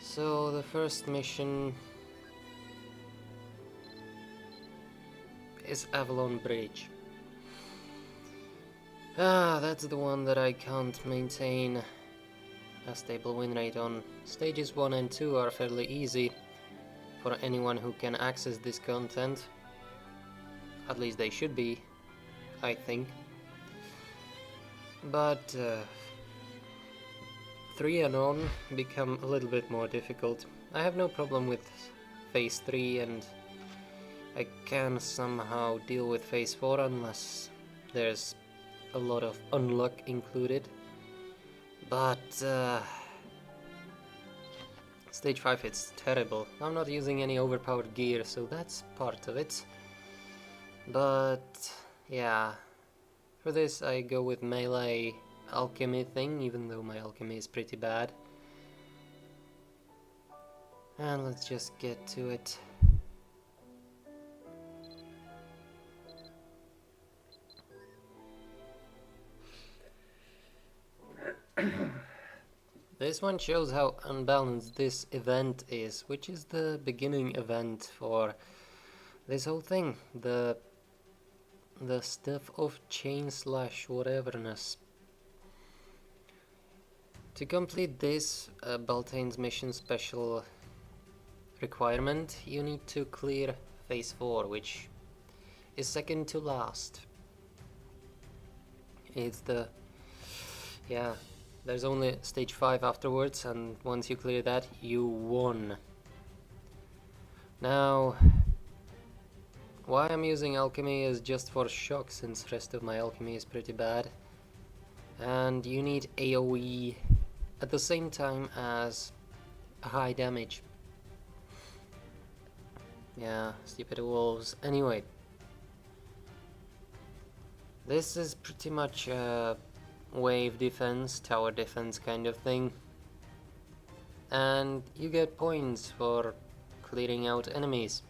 So the first mission is Avalon Bridge. That's the one that I can't maintain a stable win rate on. Stages 1 and 2 are fairly easy for anyone who can access this content. At least they should be, I think. But 3 and on become a little bit more difficult. I have no problem with phase 3 and I can somehow deal with phase 4 unless there's a lot of unluck included. But stage 5 it's terrible. I'm not using any overpowered gear, so that's part of it. But yeah, for this I go with melee alchemy thing, even though my alchemy is pretty bad. And let's just get to it. This one shows how unbalanced this event is, which is the beginning event for this whole thing. The stuff of chain slash whateverness. To complete this Beltane's mission special requirement, you need to clear phase 4, which is second to last. It's the... yeah, there's only stage 5 afterwards, and once you clear that, you won. Now, why I'm using alchemy is just for shock, since the rest of my alchemy is pretty bad. And you need AoE at the same time as high damage. Yeah, stupid wolves. Anyway, this is pretty much wave defense, tower defense kind of thing. And you get points for clearing out enemies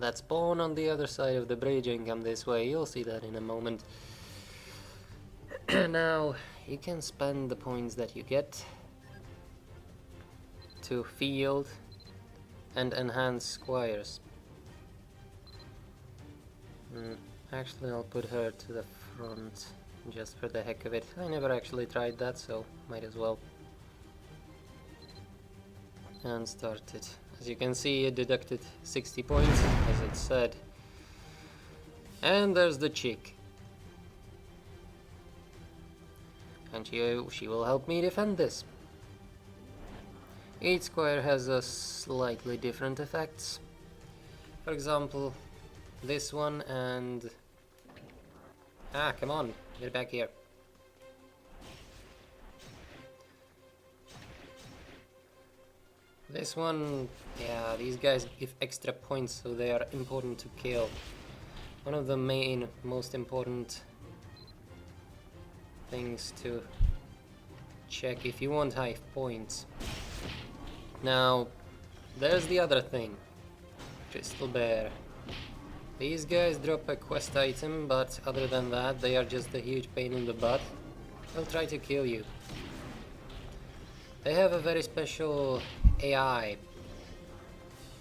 that spawn on the other side of the bridge and come this way. You'll see that in a moment. Now, you can spend the points that you get to field and enhance squires. Actually, I'll put her to the front just for the heck of it. I never actually tried that, so might as well. And start it. As you can see, it deducted 60 points, as it said. And there's the chick. And she will help me defend this. Each square has a slightly different effects. For example, this one and... ah, come on, get back here. This one, yeah, these guys give extra points, so they are important to kill. One of the main, most important things to check if you want high points. Now, there's the other thing. Crystal Bear. These guys drop a quest item, but other than that, they are just a huge pain in the butt. They'll try to kill you. They have a very special AI,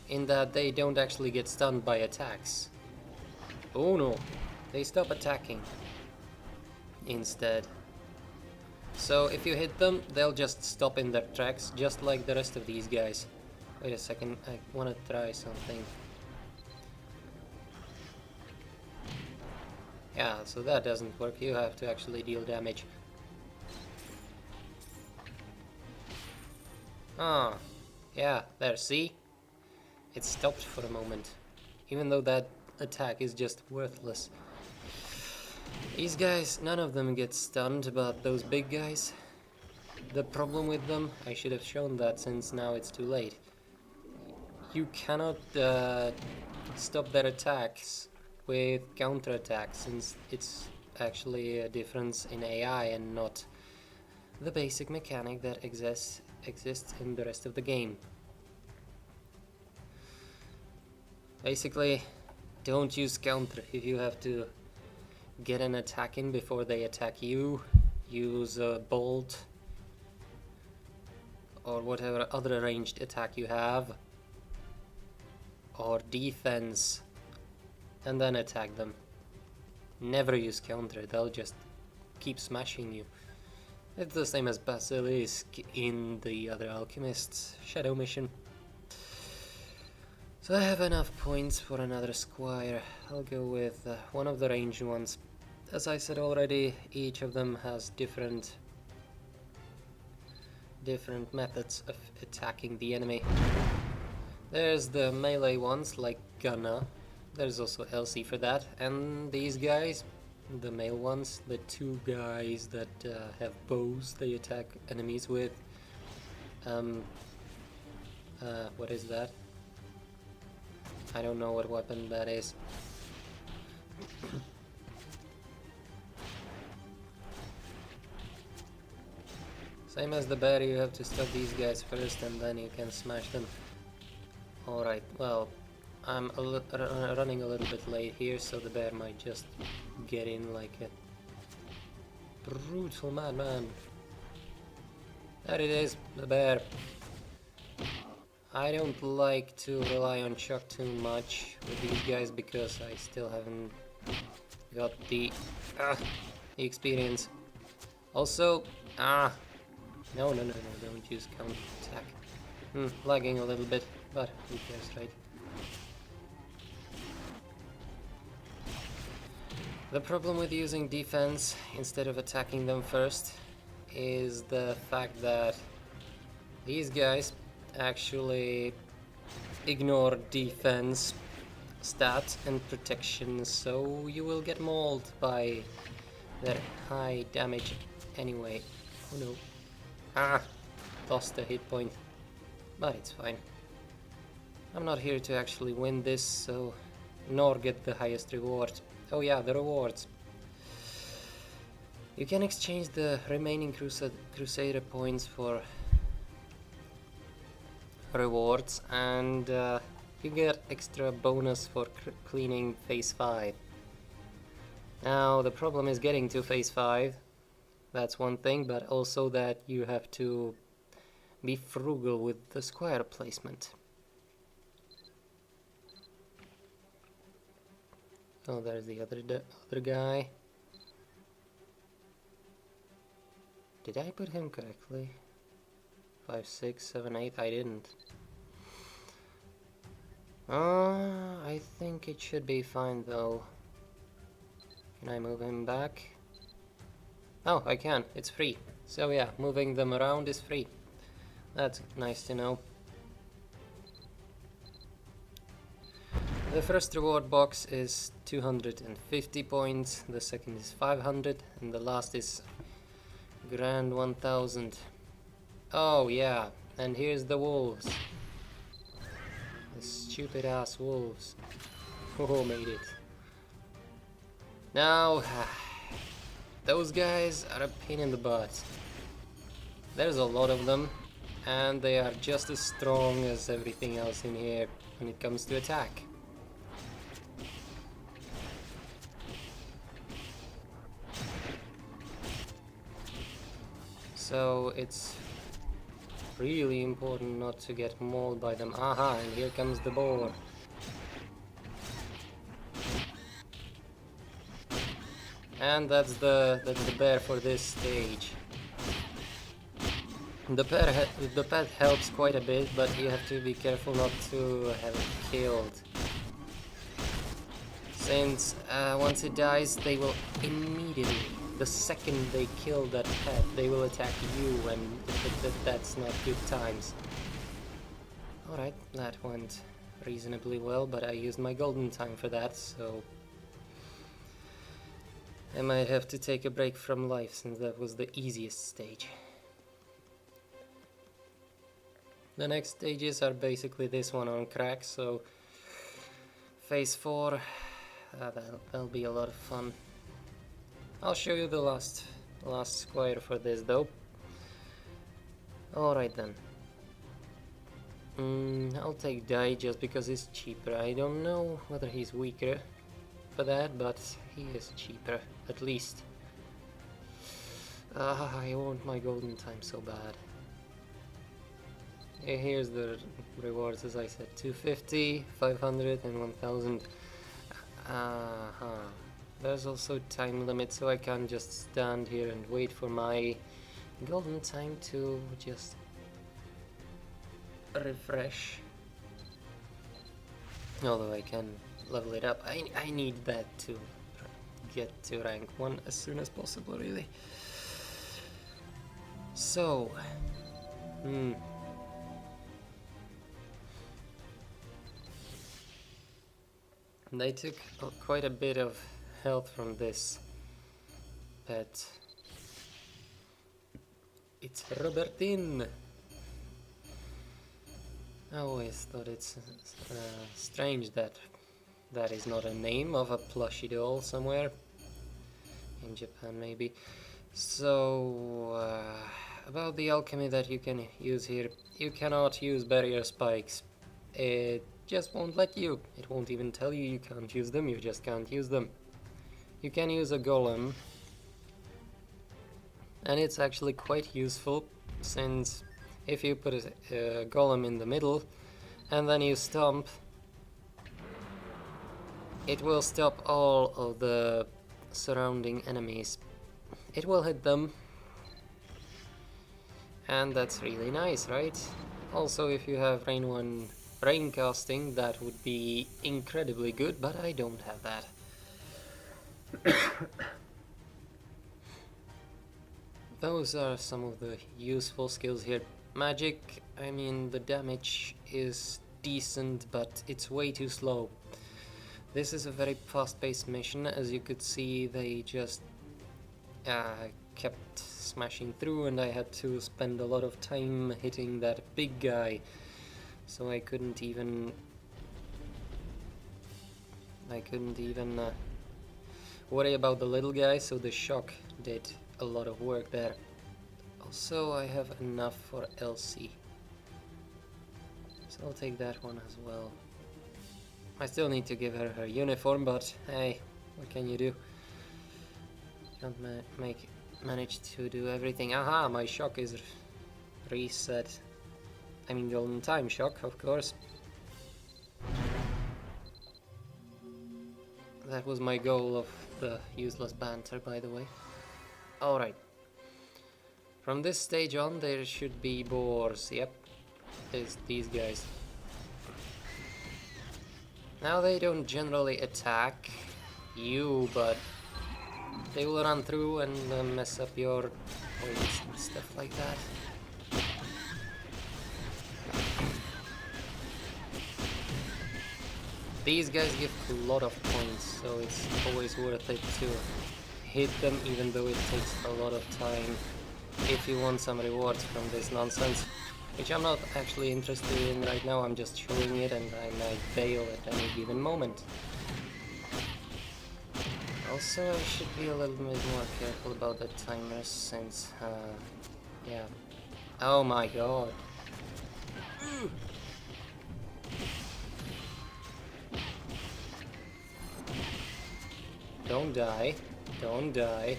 in that they don't actually get stunned by attacks. Oh no, they stop attacking instead. So if you hit them, they'll just stop in their tracks, just like the rest of these guys. Wait a second, I want to try something. Yeah, so that doesn't work. You have to actually deal damage. Ah, yeah, there, see? It stopped for a moment, even though that attack is just worthless. These guys, none of them get stunned, but those big guys, the problem with them, I should have shown that since now it's too late. You cannot stop their attacks with counterattacks, since it's actually a difference in AI and not the basic mechanic that exists in the rest of the game. Basically, don't use counter if you have to get an attack in before they attack you. Use a bolt or whatever other ranged attack you have, or defense, and then attack them. Never use counter, they'll just keep smashing you. It's the same as Basilisk in the other Alchemist's Shadow mission. So I have enough points for another Squire. I'll go with one of the ranged ones. As I said already, each of them has different methods of attacking the enemy. There's the melee ones like Gunna. There's also Elsie for that. And these guys, the male ones, the two guys that have bows they attack enemies with. What is that? I don't know what weapon that is. Same as the bear, you have to stop these guys first and then you can smash them. Alright, well, I'm running a little bit late here, so the bear might just get in like a brutal madman. There it is, the bear. I don't like to rely on Chuck too much with these guys because I still haven't got the experience. Also, no, don't use counter attack. Lagging a little bit, but who cares, right? The problem with using defense instead of attacking them first is the fact that these guys actually ignore defense, stats and protection, so you will get mauled by their high damage anyway. Oh no. Lost a hit point, but it's fine. I'm not here to actually win this, so nor get the highest reward. Oh yeah, the rewards. You can exchange the remaining Crusader points for rewards, and you get extra bonus for cleaning phase 5. Now the problem is getting to phase 5. That's one thing, but also that you have to be frugal with the squire placement. Oh, there's the other guy. Did I put him correctly? 5, 6, 7, 8. I didn't. I think it should be fine though. Can I move him back? Oh, I can. It's free. So yeah, moving them around is free. That's nice to know. The first reward box is 250 points, the second is 500, and the last is grand 1000. Oh yeah, and here's the wolves. The stupid ass wolves. Oh, made it. Now, those guys are a pain in the butt. There's a lot of them, and they are just as strong as everything else in here when it comes to attack. So it's really important not to get mauled by them. Aha, and here comes the boar. And that's the bear for this stage. The pet helps quite a bit, but you have to be careful not to have it killed. Since once it dies, they will immediately, the second they kill that pet, they will attack you, and that's not good times. Alright, that went reasonably well, but I used my golden time for that, so I might have to take a break from life since that was the easiest stage. The next stages are basically this one on crack, so phase 4, that'll be a lot of fun. I'll show you the last square for this though. Alright then. I'll take Dai just because he's cheaper. I don't know whether he's weaker for that, but he is cheaper, at least. I want my golden time so bad. Here's the rewards, as I said, 250, 500 and 1000. There's also time limit, so I can't just stand here and wait for my golden time to just refresh. Although I can level it up, I need that to get to rank 1 as soon as possible, really. So, they took quite a bit of health from this pet. It's Robertine. I always thought it's strange that that is not a name of a plushie doll somewhere in Japan, maybe. So about the alchemy that you can use here, you cannot use barrier spikes. It just won't let you. It won't even tell you you can't use them, you just can't use them. You can use a golem, and it's actually quite useful, since if you put a golem in the middle and then you stomp, it will stop all of the surrounding enemies. It will hit them, and that's really nice, right? Also, if you have rain casting, that would be incredibly good, but I don't have that. Those are some of the useful skills here. Magic, I mean, the damage is decent, but it's way too slow. This is a very fast-paced mission. As you could see, they just kept smashing through, and I had to spend a lot of time hitting that big guy, so I couldn't even worry about the little guy, so the shock did a lot of work there. Also, I have enough for Elsie, so I'll take that one as well. I still need to give her her uniform, but hey, what can you do? Can't manage to do everything. Aha, my shock is reset. I mean, golden time shock, of course. That was my goal of the useless banter, by the way. Alright. From this stage on, there should be boars. Yep, there's these guys. Now, they don't generally attack you, but they will run through and mess up your points and stuff like that. These guys give a lot of points, so it's always worth it to hit them, even though it takes a lot of time, if you want some rewards from this nonsense, which I'm not actually interested in right now. I'm just showing it, and I might fail at any given moment. Also, I should be a little bit more careful about the timers, since, yeah. Oh my god. Don't die. Don't die.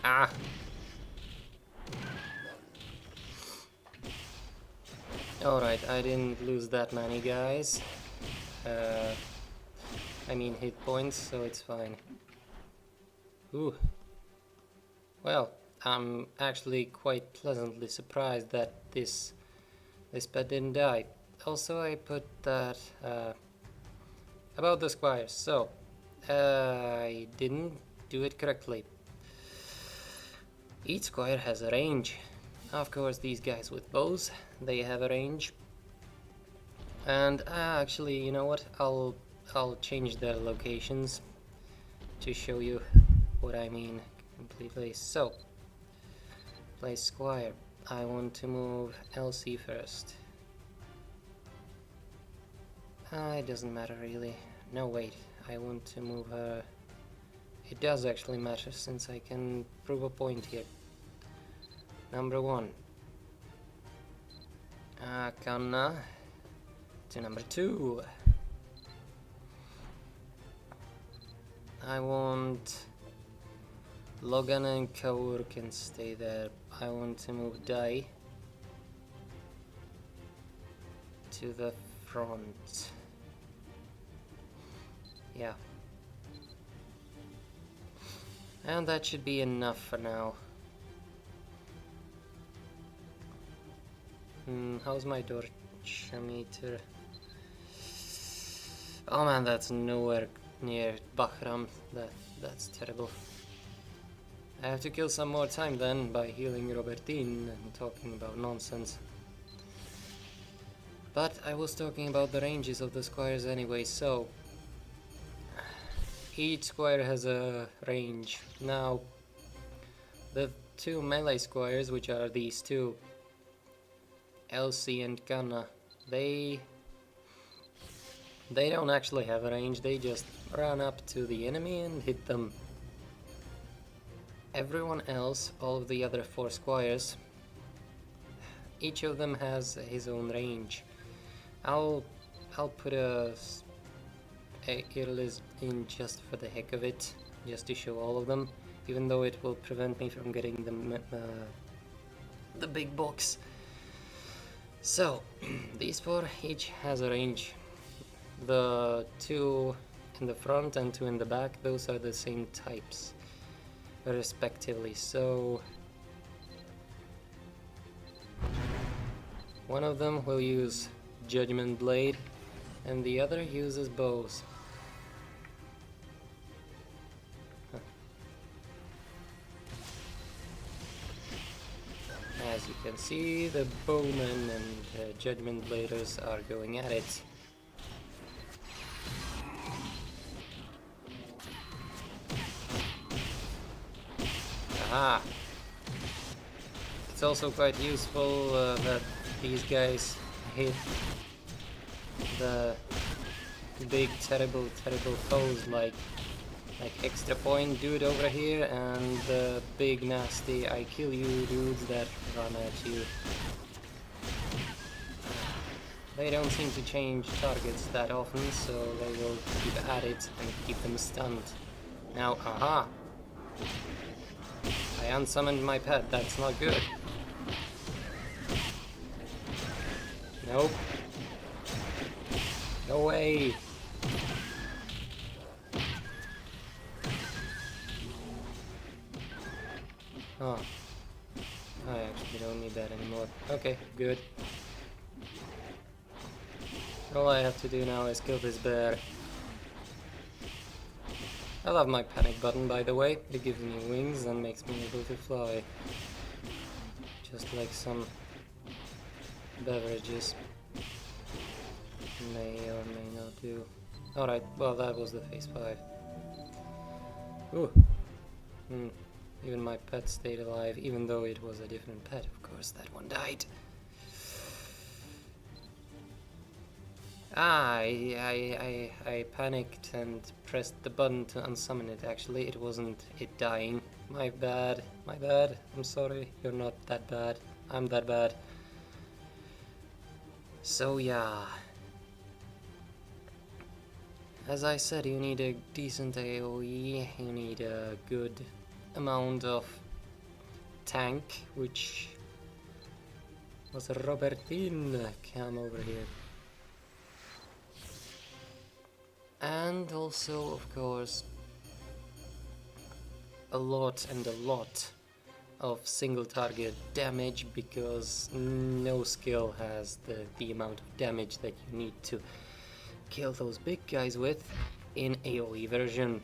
Ah! Alright, I didn't lose that many guys. I mean hit points, so it's fine. Ooh. Well, I'm actually quite pleasantly surprised that this pet didn't die. Also, I put that about the squires, so I didn't do it correctly. Each squire has a range. Of course, these guys with bows, they have a range. And actually, you know what? I'll change their locations to show you what I mean completely. So, place squire. I want to move Elsie first. It doesn't matter really. No, wait. I want to move her. It does actually matter, since I can prove a point here. Number 1. Kanna to number 2. I want Logan and Kaur can stay there. I want to move Dai to the front. Yeah. And that should be enough for now. How's my torch meter? Oh man, that's nowhere near Bahram. That's terrible. I have to kill some more time then by healing Robertine and talking about nonsense. But I was talking about the ranges of the squires anyway, so each squire has a range. Now, the two melee squires, which are these two, Elsie and Ganna, they don't actually have a range, they just run up to the enemy and hit them. Everyone else, all of the other four squires, each of them has his own range. I'll put a Irlis in just for the heck of it, just to show all of them, even though it will prevent me from getting the big box. So, these four each has a range. The two in the front and two in the back, those are the same types, respectively. So, one of them will use Judgment Blade, and the other uses bows. As you can see, the bowmen and Judgment Bladers are going at it. Aha! It's also quite useful that these guys hit the big terrible foes like Extra Point dude over here and the big nasty I kill you dudes that run at you. They don't seem to change targets that often, so they will keep at it and keep them stunned. Now, aha! I unsummoned my pet, that's not good. Nope. No way! Oh. I actually don't need that anymore. Okay, good. All I have to do now is kill this bear. I love my panic button, by the way. It gives me wings and makes me able to fly. Just like some beverages may or may not do. Alright, well that was the phase 5. Ooh. Even my pet stayed alive, even though it was a different pet, of course, that one died. I panicked and pressed the button to unsummon it. Actually, it wasn't it dying. My bad, I'm sorry, you're not that bad, I'm that bad. So yeah, as I said, you need a decent AoE, you need a good amount of tank, which was Robertine. Come over here. And also, of course, a lot of single target damage, because no skill has the amount of damage that you need to kill those big guys with in AoE version.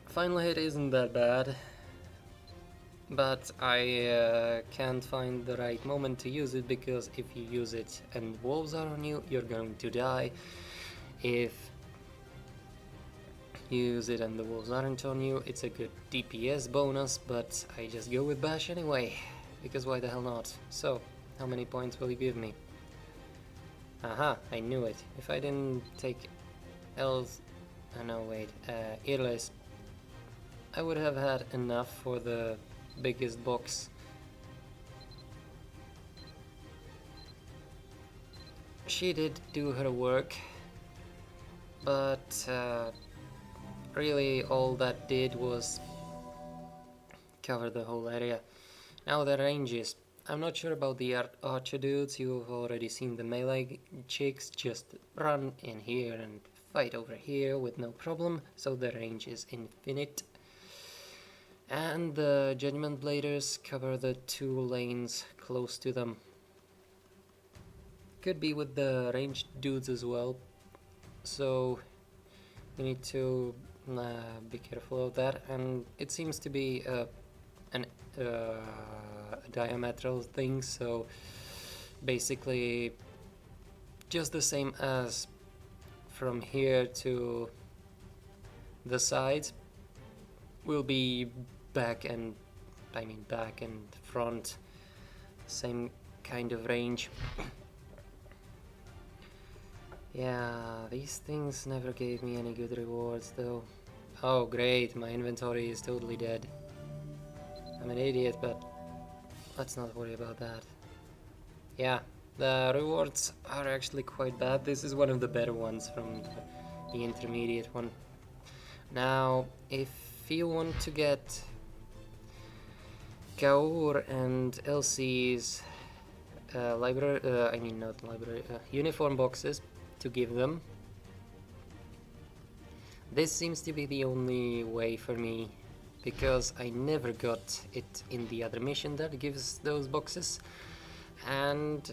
Final hit isn't that bad, but I can't find the right moment to use it, because if you use it and wolves are on you, you're going to die. If you use it and the wolves aren't on you, it's a good DPS bonus, but I just go with bash anyway, because why the hell not? So, how many points will you give me? Aha, I knew it. If I didn't take Irles, I would have had enough for the biggest box. She did do her work, but really all that did was cover the whole area. Now the ranges. I'm not sure about the archer dudes. You've already seen the melee chicks just run in here and fight over here with no problem, so the range is infinite. And the Judgment Bladers cover the 2 lanes close to them. Could be with the ranged dudes as well, so you need to be careful of that. And it seems to be a diametral thing, so basically just the same as from here to the sides will be back and front, same kind of range. Yeah, these things never gave me any good rewards though. Oh great, my inventory is totally dead. I'm an idiot, but let's not worry about that. Yeah, the rewards are actually quite bad. This is one of the better ones from the intermediate one. Now, if you want to get Kaur and Elsie's uniform boxes to give them, this seems to be the only way for me, because I never got it in the other mission that gives those boxes, and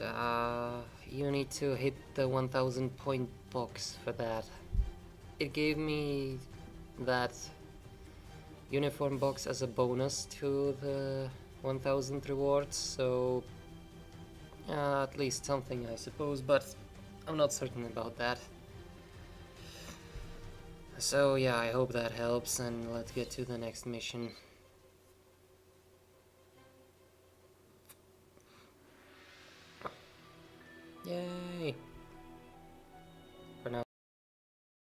you need to hit the 1000 point box for that. It gave me that uniform box as a bonus to the 1000 rewards, so at least something I suppose, but I'm not certain about that. So yeah, I hope that helps, and let's get to the next mission. Yay!